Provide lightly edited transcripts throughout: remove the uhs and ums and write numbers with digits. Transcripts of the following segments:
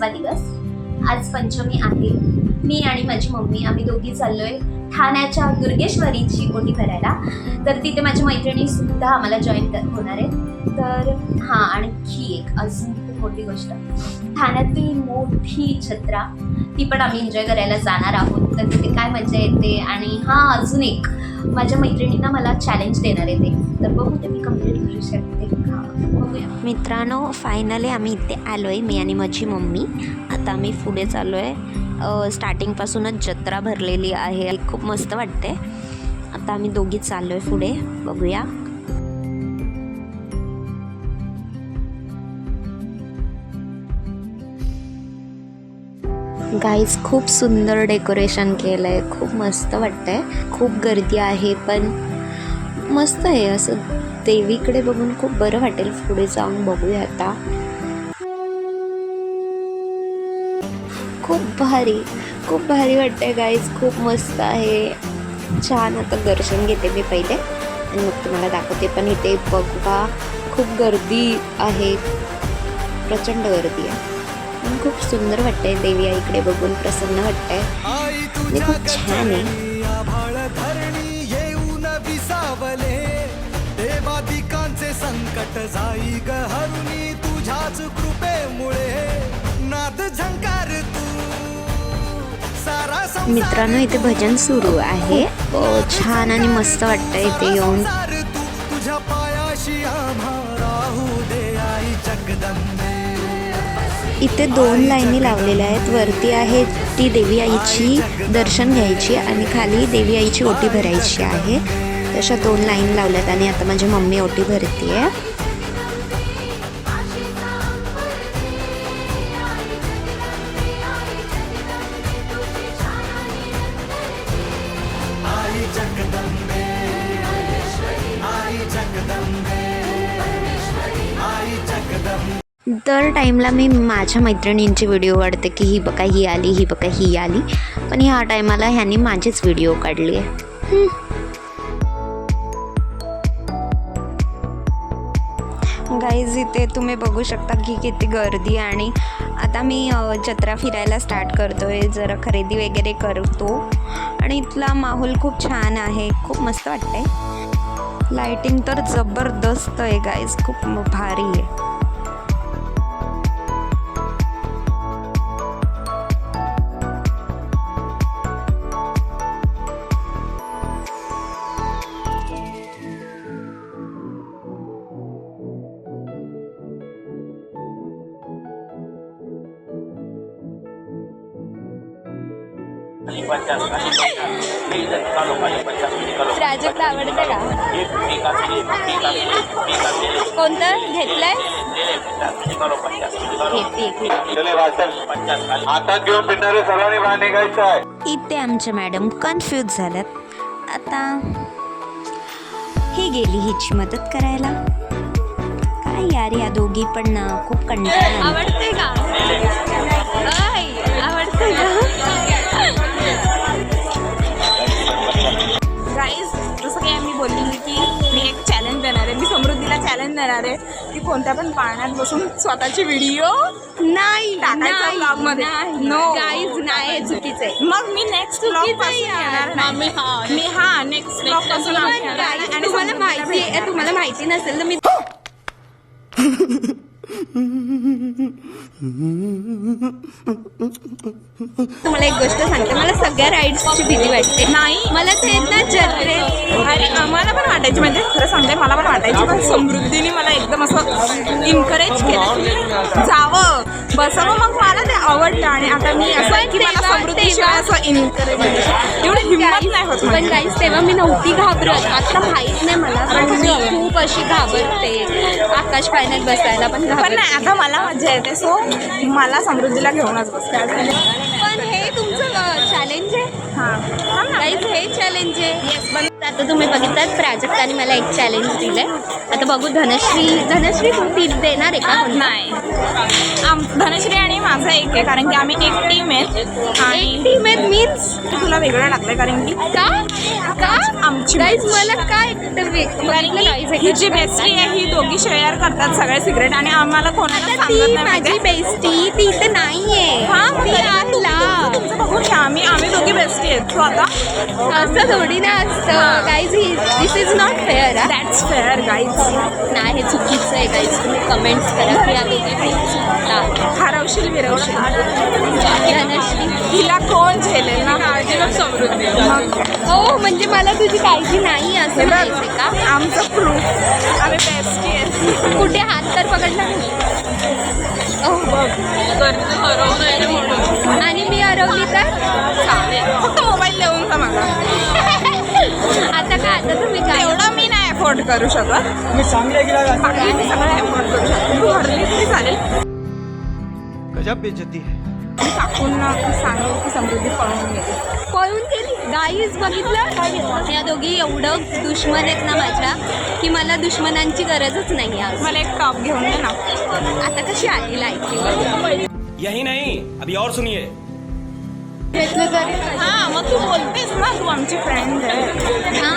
5वा दिवस. आज पंचमी आहे. मी आणि माझी मम्मी आम्ही दोघी चाललोय ठाण्याच्या दुर्गेश्वरीची ओटी भरायला. तर तिथे माझी मैत्रिणी सुद्धा आम्हाला जॉईन होणार आहेत. तर हां, आणखी एक अजून खूप मोठी गोष्ट, ठाण्यातील मोठी जत्रा ती पण आम्ही एन्जॉय करायला जाणार आहोत. तर तिथे काय मजा येते. आणि हां, अजून एक माझ्या मैत्रिणींना मला चॅलेंज देणार आहे ते, तर बघू ते मी कम्प्लीट करू शकते का बघूया. मित्रांनो, फायनली आम्ही इथे आलो आहे, मी आणि माझी मम्मी. आता आम्ही पुढे चाललो आहे. स्टार्टिंगपासूनच जत्रा भरलेली आहे, खूप मस्त वाटते. आता आम्ही दोघी चाललो आहे पुढे, बघूया. गाईज, खूप सुंदर डेकोरेशन केलं आहे, खूप मस्त वाटतंय. खूप गर्दी आहे पण मस्त आहे. असं देवीकडे बघून खूप बरं वाटेल. पुढे जाऊन बघूया आता. खूप भारी वाटतंय गाईज, खूप मस्त आहे. छान. आता दर्शन घेते मी पहिले आणि मग तुम्हाला दाखवते. पण इथे बघा खूप गर्दी आहे, प्रचंड गर्दी आहे. पण खूप सुंदर वाटतंय. देवी आईकडे बघून प्रसन्न वाटतंय आणि खूप छान आहे. देवादिकांचे संकट जाई ग हरुनी तुझ्याच कृपेमुळे नाद झंकार तू सारा. मित्रांनो, इथे भजन सुरू आहे. छान आणि मस्त वाटतंय इथे येऊन. तुझ्या पायाशी आम्हा राहू दे आई जगदंबे. इथे 2 लाईनी लावलेल्या आहेत. वरती आहे ती देवी आईची दर्शन घ्यायची आणि खाली देवी आईची ओटी भरायची आहे. तशा 2 लाईन लावल्यात आणि आता माझी मम्मी ओटी भरतीये. दर टाईमला मी माझ्या मैत्रिणींची व्हिडिओ काढते की ही बघा ही आली, ही बघा ही आली. पण ह्या टायमाला ह्यांनी माझीच व्हिडिओ काढली आहे. गाईज, इथे तुम्ही बघू शकता की किती गर्दी. आणि आता मी जत्रा फिरायला स्टार्ट करतोय, जरा खरेदी वगैरे करतो. आणि इथला माहोल खूप छान आहे, खूप मस्त वाटतंय. लाइटिंग तर जबरदस्त आहे गाईज, खूप भारी आहे. प्राजक्ता आवडते का? कोणतं घेतलंय? इथे आमच्या मॅडम कन्फ्यूज झाल्यात. आता ही गेली हिची मदत करायला. काय यार, या दोघी पण खूप कंटाळा. आवडते का? आवडते का? गाईज, जसं काही आम्ही बोलली की मी एक चॅलेंज देणार आहे. मी समृद्धीला चॅलेंज देणार आहे की कोणत्या पण पाण्यात बसून स्वतःची व्हिडिओ नाही टाकायचा ब्लॉगमध्ये. नो गाईज, नाही, चुकीचं आहे. मग मी नेक्स्ट ब्लॉग पासून येणार नाही. मी नेक्स्ट ब्लॉग पासून आणि तुम्हाला माहिती नसेल तर मी तुम्हाला एक गोष्ट सांगते, मला सगळ्या राईड्सची भीती वाटते. नाही, मला ते ना जत्रेत अरे आम्हाला पण वाटायची, म्हणजे खरं सांगते मला पण वाटायची. पण समृद्धीने मला एकदम असं इन्करेज केलं की जावं, बसावं. मग मला ते आवडलं. आणि आता मी असं की मला समृद्धीशिवाय असं इन्करेज एवढी हिंमत नाही होत. पण गाईज, तेव्हा मी नव्हती घाबरत. आता माहीत नाही मला, पण मी खूप अशी घाबरते आकाश पाळण्यात बसायला. पण नाही, आता मला मजा येते. सो मला समृद्धीला घेऊनच बसते. पण हे तुमचं चॅलेंज आहे. हां, गाईज, हे चॅलेंज आहे. येस. पण आता तुम्ही बघितलात प्राजक्ताने मला एक चॅलेंज दिलंय. आता बघू धनश्री तुम्ही देणार आहे का? नाही, धनश्री आणि माझं एक आहे, कारण की आम्ही एक टीम आहे. एक टीम आहेत मीन्स तुला वेगळं लागलंय कारण की का आमची गाईज मला काय ही जी बेस्टी आहे ही दोघी शेअर करतात सगळे सिक्रेट आणि आम्हाला कोणाला आता सांगत ती नाही माझी माहितीये. बेस्टी ती इथे नाहीये. हा ती आहे तुमचं बघून घ्या. आम्ही दोघी बेस्टी आहेत. सो आता असं थोडी ना असतं guys. This is not fair. That's fair guys. नाही हे चुकीचं आहे गाईज. तुम्ही कमेंट्स करा की आम्ही हरवशील विरवशील. धनश्री हिला कोण झेलेल ना काळजी मग समृद्धी. हो म्हणजे मला तुझी काळजी नाही असं म्हणायचंय का? आमचं प्रूफ आम्ही बेस्टी आहे. कुठे हात तर पकडला नाही. आणि मी हरवली तर फक्त मोबाईल देऊन जा मला. आता तुम्ही काय एवढं मी नाही अफोर्ड करू शकत. बाकी मी सगळं अफोर्ड करू शकतो. तू हरली तरी चालेल. गजब बेइज्जती है. मी काकूंना सांगू की समृद्धी पळून गेली. पळून गेली गाईज. बघितलं या दोघी एवढं दुश्मन आहेत ना माझ्या की मला दुश्मनांची गरजच नाही आज. मला एक टॉप घेऊन दे ना. आता कशी आली लाईट यही नहीं, अभी और सुनिए. घेतलं तरी हा मग तू बोलतेस ना तू आमची फ्रेंड आहे.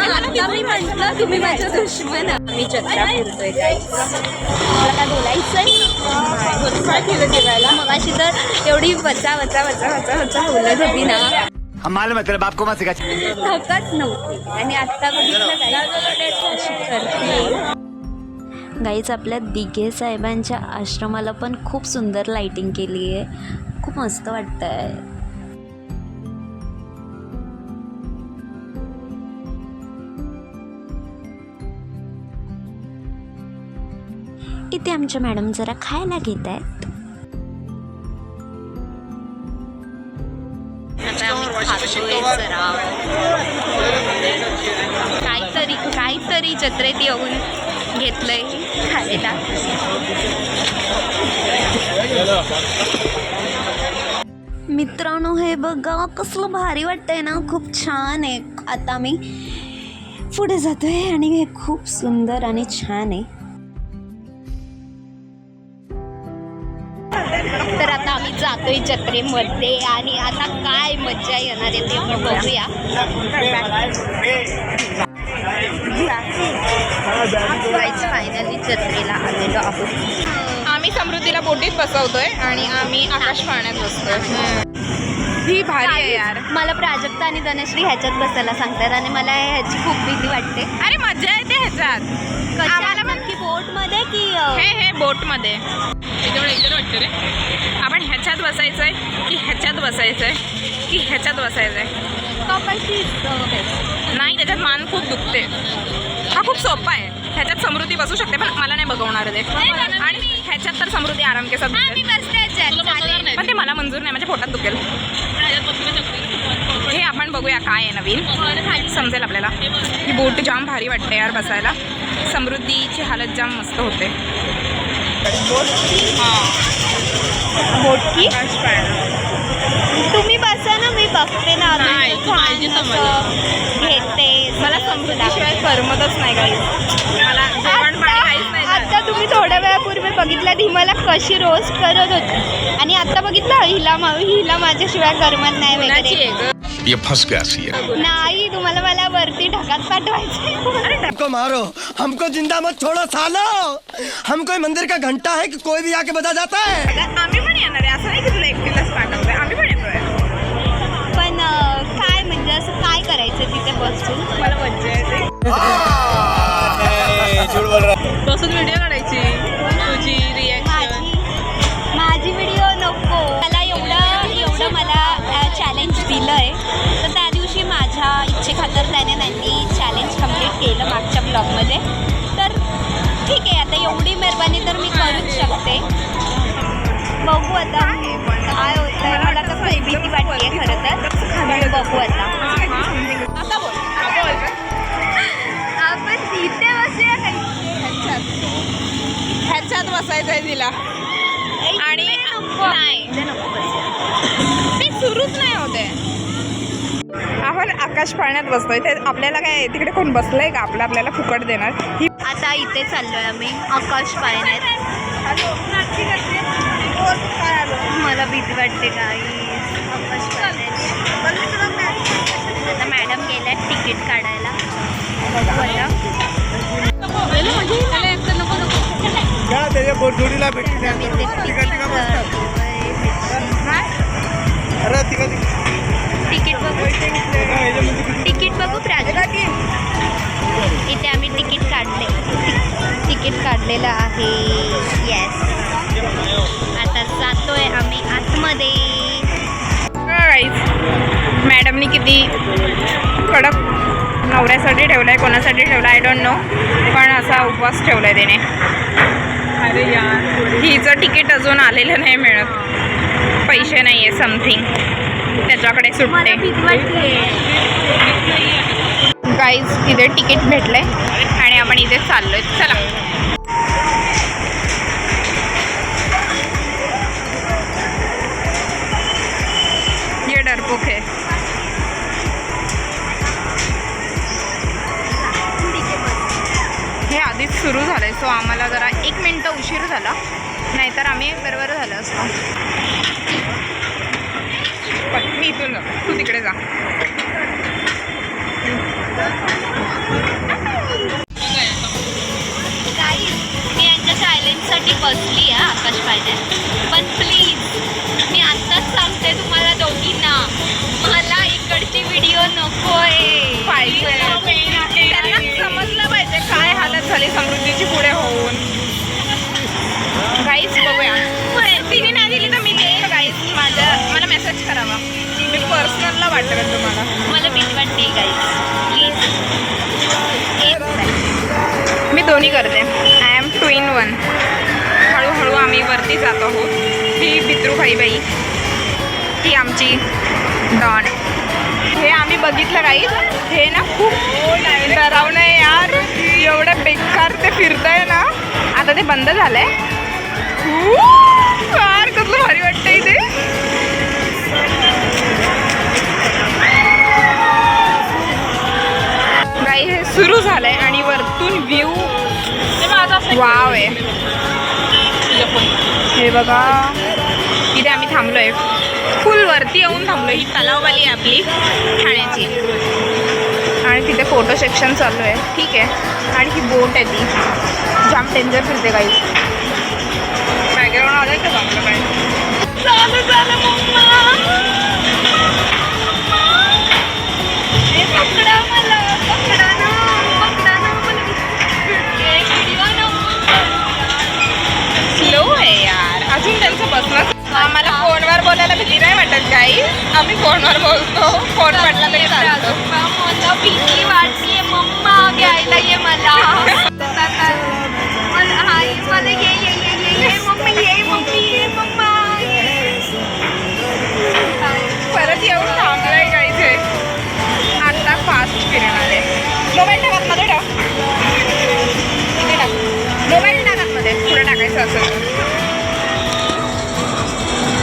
आता मी म्हटलं तुम्ही माझ्या दुश्मन आहात. मी जत्रा फिरतोय काय मला काय बोलायचंय काय केलं जेवायला? मग अशी तर एवढी वचा बोलत होती ना हम मालूम है तेरे बाप को मत सिखा. थकत नव्हती. आणि आत्ता बघितलं काय अशी करते. गाईच आपल्या दिघे साहेबांच्या आश्रमाला पण खूप सुंदर लाईटिंग केली आहे. खूप मस्त वाटतंय. इथे आमच्या मॅडम जरा खायला घेत आहेत. आता आम्ही खातोय जरा काहीतरी जत्रेत येऊन घेतलंय खायला. मित्रांनो हे बघा कसलं भारी वाटतंय ना. खूप छान आहे. आता आम्ही पुढे जातोय आणि हे खूप सुंदर आणि छान आहे. तर आता आम्ही जातोय जत्रेमध्ये आणि आता काय मज्जा येणार आहे ते आपण बघूया. फायनली जत्रेला आलेलो आहोत. आम्ही समृद्धीला बोटीत बसवतोय आणि आम्ही आकाश पाळण्यात बसतोय. ही भारी आहे यार. मला प्राजक्ता आणि धनश्री ह्याच्यात बसायला सांगतात आणि मला ह्याची खूप भीती वाटते. अरे मजा येते ह्याच्यात. आम्हाला पण की बोटमध्ये की हे बोटमध्ये तेवढं एकतर वाटतं रे. आपण ह्याच्यात बसायचंय की ह्याच्यात बसायचंय की ह्याच्यात बसायचंय. कपाशी नाही त्याच्यात मान खूप दुखते. हा खूप सोपा आहे. ह्याच्यात समृद्धी बसू शकते पण मला नाही बघवणार ते. आणि ह्याच्यात तर समृद्धी आराम केसात पण ते मला मंजूर नाही. माझ्या पोटात दुखेल. हे आपण बघूया काय आहे नवीन समजेल आपल्याला. ही बोट जाम भारी वाटते यार बसायला. समृद्धीची हालत जाम मस्त होते. बोटकी तुम्ही बसा ना. मी बघते ना. घेते मला समृद्धीशिवाय करमतच नाही काही. मला जेवण पाणी काहीच नाही. आता तुम्ही थोड्या वेळापूर्वी बघितलं ही मला कशी रोस्ट करत होती आणि आता बघितलं हिला माझ्याशिवाय करमत नाही वगैरे. ये फंस गया सी है. नाही तुम्हाला मला वरती ढगात पाठवायचं. हमको मारो, हमको जिंदा मत छोड़ो सालो. हम कोई मंदिर का घंटा है कि कोई भी आके बजा जाता है. आम्ही पण येणार आहे. असं नाही की तुला एकटीलाच पाठवतोय. आम्ही पण येतोय. पण काय म्हणजे असं काय करायचं तिथे बसून. मला मज्जा येते. बसून व्हिडिओ काढायची तुझी रिॲक्शन. माझी व्हिडिओ नको. मला एवढं मला चॅलेंज दिलं आहे तर त्या दिवशी माझ्या इच्छेखातर त्यांनी चॅलेंज कंप्लीट केलं मागच्या ब्लॉगमध्ये. तर ठीक आहे आता एवढी मेहरबानी तर मी करूच शकते. बघू आता काय होतं. मला तसं भीती वाटते खरं तर. बघू आता. आता बोल. आपण तिथे बसूया काही ह्याच्यात बसायचं आहे तिला. आणि नाही नको बसूया. ते सुरूच नाही होते. आपण आकाश पाळण्यात बसतोय. ते आपल्याला काय तिकडे कोण बसलंय का आपल्याला फुकट देणार. ही आता इथे चाललोय आम्ही आकाश पाळण्यात. मला भीती वाटते काही आकाश पाळण्याची. आता मॅडम गेल्यात तिकीट काढायला. त्याच्या बोटजोडीला भेटली आम्ही इथे तिकीट बघू. तिकीट बघू प्राजू. इथे आम्ही तिकीट काढलेलं आहे. येस, आता जातोय आम्ही आतमध्ये. मॅडमनी किती कडक नवऱ्यासाठी ठेवलाय, कोणासाठी ठेवला आय डोंट नो, पण असा उपवास ठेवलाय त्याने. अरे यार, हिचं तिकीट अजून आलेलं नाही मिळत, पैसे नाही आहे समथिंग त्याच्याकडे सुटते. गाईज इथे तिकीट भेटले आणि आपण इथे चाललोय. चला ये डरपोक है. हे आधीच सुरू झालंय सो आम्हाला जरा 1 मिनिट उशीर झाला, नाहीतर आम्ही बरोबर झालं असतं. मी इथून तू तिकडे जा. मी यांच्या सायलेन्ससाठी बसली आहे आकाश पाळण्यात. पण प्लीज मी आत्ताच सांगते तुम्हाला दोघींना, मला इकडची व्हिडिओ नको आहे. पाहिजे त्यांना समजलं पाहिजे काय हालत झाली समृद्धीची पुढे होऊन. गाईज बघूया, तिने नाही दिली तर मी देईन. गाईज मला मेसेज करावा, मी पर्सनलला वाटतं तुम्हाला. मला भीती वाटते गाईज, प्लीज. मी दोन्ही करते. I am 2 in 1. हळूहळू आम्ही वरती जात आहोत. ही पितृभाई बाई, ती आमची डॉन. हे आम्ही बघितलं काही, हे ना खूप डरावणं आहे यार. एवढं बेकार ते फिरतंय ना. आता ते बंद झालंय. यार कसलं भारी वाटतं इथे. गाई हे सुरू झालंय आणि वरतून व्ह्यू वाव आहे. हे बघा इथे आम्ही थांबलोय, फुल वरती येऊन थांबलो. ही तलाववाली आहे आपली ठाण्याची, आणि तिथे फोटो सेक्शन चालू आहे. ठीक आहे, आणि ही बोट आहे ती जाम डेंजर फिरते काही. बॅकग्राऊंड आलंय का चांगलं काय. चालू झालं मम्मा, पकडा मला, पकडा ना, पकडा ना मला. स्लो आहे यार अजून त्यांचं बसलं. आम्हाला फोनवर बोलायला भीती नाही वाटत काही, आम्ही फोनवर बोलतो. फोन पडला तरी चालतो. मला भीती वाटते. मम्मा घ्यायला ये मला. मला ये मम्मी, ये मम्मी, ये मम्मा. परत येऊन थांबलंय का इथे. आता फास्ट फिरणार आहे. मोबाईल टाकत मध्ये टाक, इथे टाक. मोबाईल टाकत मध्ये पुढे टाकायचं असेल.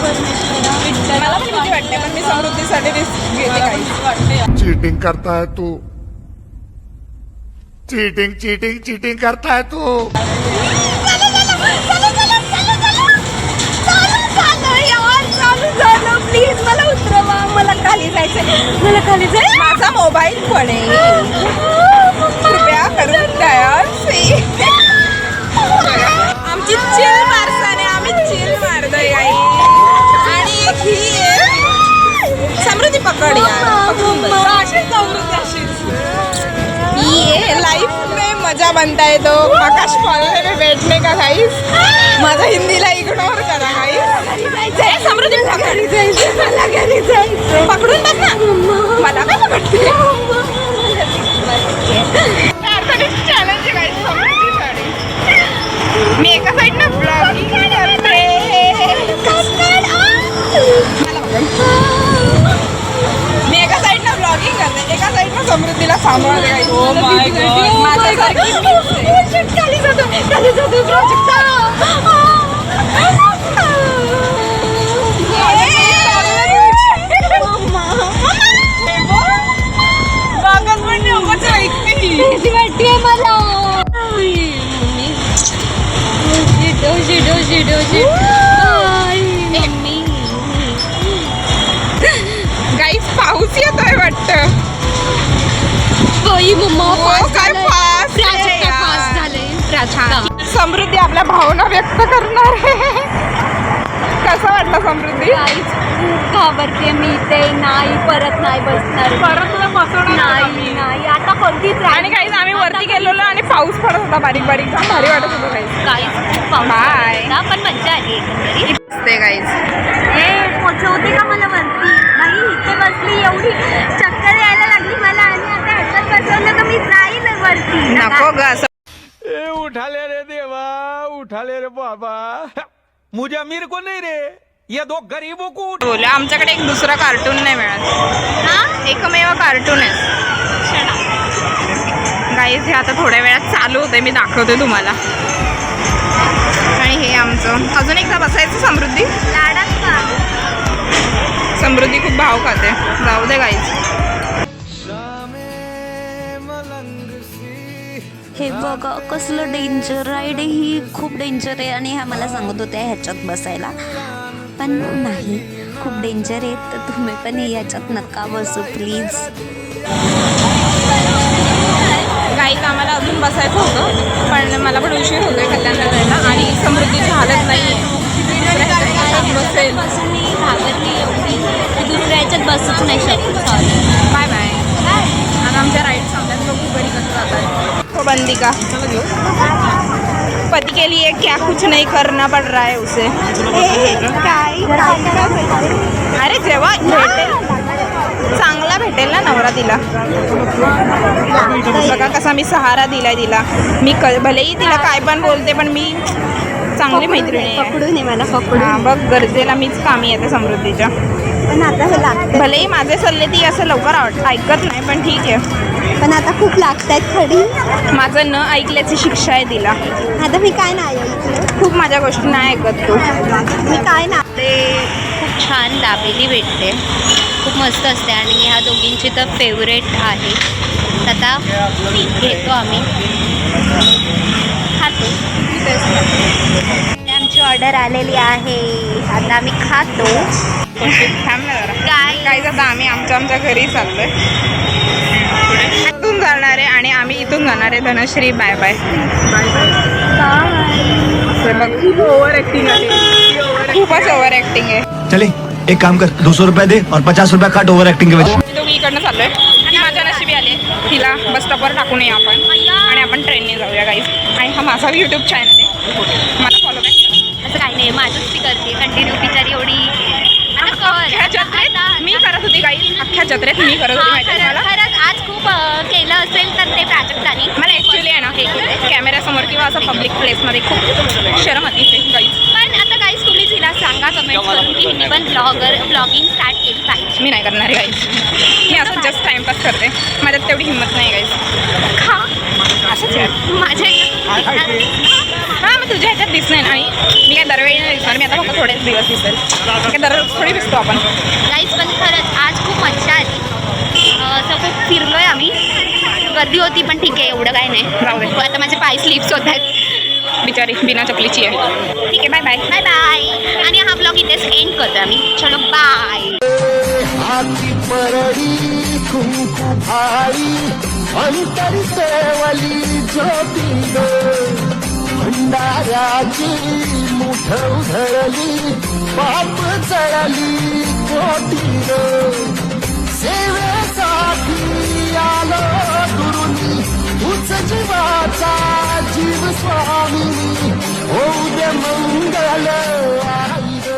मला पण भीती वाटते, पण मी समृद्धीसाठी रिस्क घेते काही. चीटिंग करता है तू, चीटिंग चीटिंग चीटिंग करता है तू. प्लीज मला उतरवा, मला खाली जायचं, मला खाली जायचं. माझा मोबाईल पण आहे, कृपया करून तयार. आमची चिल मारसाने आम्ही चिल मारतोय काही. आणि एक ही आहे समृद्धी, पकड यार, पकडून बस. ये लाइफ में मजा बनता है तो आकाश पाळणे में बैठने का गाइस. माझा हिंदीला इग्नोर करा गाइस. समृद्धी पकड जायचं, मला घरी जायचं. पकडून बस ना, मला काय पकडते. चॅलेंज आहे गाइस समृद्धीसाठी. मी एका साईडनं ब्लॉगिंग करते. मी एका साईडनं ब्लॉगिंग करते, एका साईडनं समृद्धीला सांभाळते गाइस. माझ्यासारखी खाली जातो, खाली जातो प्रोजेक्ट. काय fast आहे यार. समृद्धी आपल्या भावना व्यक्त करणार आहे. कसं वाटलं समृद्धी? खूप घाबरते मी ते नाही परत नाही बसणार परत तुला बसवणार नाही नाही आता कोणतीच आणि काही आम्ही वरती गेलेलो आणि पाऊस पडत होता बारीक बारीक. भारी वाटत होतं काही. काहीच पाऊस Bye. नव्हता, पण मज्जा आली एकंदरीत. ते गाईज पोचवते का मला वरती नाही इथे बसली एवढी चक्कर यायला लागली मला आणि आता ह्याच्यात बसवलं का मी जाईल वरती नको ग असं. ए उठा ले रे देवा, उठा ले रे बाबा, मुझे अमीर को नहीं रे, ये दो गरीबों को उठा. बोला आमच्याकडे एक दुसरा कार्टून नाही मिळत. एकमेव कार्टून आहे गाईज. हे आता थोड्या वेळात चालू होते, मी दाखवते तुम्हाला. आणि हे आमचं अजून एकदा बसायचं. समृद्धी लाडात का समृद्धी खूप भाव खाते. जाऊ दे गाईज. हे बघा कसलं डेंजर राईड आहे ही. खूप डेंजर आहे आणि ह्या मला सांगत होत्या ह्याच्यात बसायला, पण नाही खूप डेंजर आहे. तर तुम्ही पण याच्यात नका बसू प्लीज. गाईज आम्हाला अजून बसायचं होतं, पण मला पण उशीर होतोय कल्याणला जायला आणि समृद्धीची हालत नाही आहे. बसेल. बसून मी घाबरली एवढी की दुसऱ्या ह्याच्यात बसूच नाही शकत. Bye bye. आता आमच्या राईड सांगतात बघू घरी कसं जातात. हो बंदी का पति के लिए क्या कुछ नहीं करना पड़ रहा है उसे. अरे जेव्हा भेटेल चांगला भेटेल ना नवरा तिला. बघा कसा मी सहारा दिलाय तिला. मी भलेही तिला काय पण बोलते, पण मी चांगली मैत्रिणी आहे. पकडून आहे मला पकडून. हां बघ गरजेला मीच कामी येते समृद्धीच्या. पण आता हे लागतं. भलेही माझे सल्ले ती असं लवकर ऐकत नाही, पण ठीक आहे. पण आता खूप लागतायत खडी. माझं न ऐकल्याची शिक्षा आहे तिला. आता मी काय नाही ऐकलं. खूप माझ्या गोष्टी नाही ऐकत तू. मी काय ना ते खूप छान दाबेली भेटते, खूप मस्त असते आणि ह्या दोघींची तर फेवरेट आहे. तर आता घेतो आम्ही, खातो. आमची ऑर्डर आलेली आहे, आता आम्ही खातो. थांब ना जरा. काय आता आम्ही आमच्या घरी चाललोय. इथून जाणार आहे आणि आम्ही इथून जाणार आहे. Dhanashree bye bye. Over acting आहे, खूपच ओव्हर ऍक्टिंग आहे. चले एक काम कर, 200 रुपये दे और 50 रुपये काट ओवर एक्टिंग के वजह. दोघी इकडनं चाललोय आणि माझ्या नशिबी आले. तिला बस स्टॉपवर टाकून येऊ आपण आणि आपण ट्रेनने जाऊया गाईज. आणि हा माझा यूट्यूब चॅनल आहे, मला फॉलो बॅक करा. असं काही नाही, माझंच ती करते कंटिन्यू. बिचारी एवढी अख्ख्या जत्रेत मी करत होती गाईज. अख्ख्या जत्रेत मी करत होती माहिती आहे मला. खरंच आज खूप केलं असेल तर ते प्राजक्तानी. मला ॲक्च्युली आहे ना हे कॅमेऱ्यासमोर किंवा असं पब्लिक प्लेसमध्ये खूप शरम अतिशय गाईज. पण आता काहीच तुम्ही तिला सांगा कमेंट करून की हिने पण ब्लॉगिंग स्टार्ट केली पाहिजे. मी नाही करणार आहे गाईज. मी असं जस्ट टाइमपास करते. माझ्यात तेवढी हिंमत नाही गाईज. खा असंच आहे माझ्या हां मग तुझ्या ह्याच्यात दिसणार आणि मी काय दरवेळी नाही दिसणार. मी आता फक्त थोडेच दिवस दिसेल. काय दररोज थोडी दिसतो आपण. गाईज पण खरंच आज खूप मज्जा आली. सगळं फिरलोय आम्ही. गर्दी होती पण ठीक आहे, एवढं काय नाही. जाऊ दे. आता माझे पाय स्लिप्स होत आहेत. बिचारी बिना चपलीची आहे. ठीक आहे बाय बाय. Bye bye. आणि हा ब्लॉग इथेच एंड करतो आम्ही. चलो बाय. हाती परडी कुंकू भाई अंतर सेवली ज्योती भंडाऱ्याची मुठ उधळली बाप जळली कोटी सेवेसाठी आलो दुरुनी तुझ जीवाचा जीव स्वामी होऊ दे मंगल आई ग.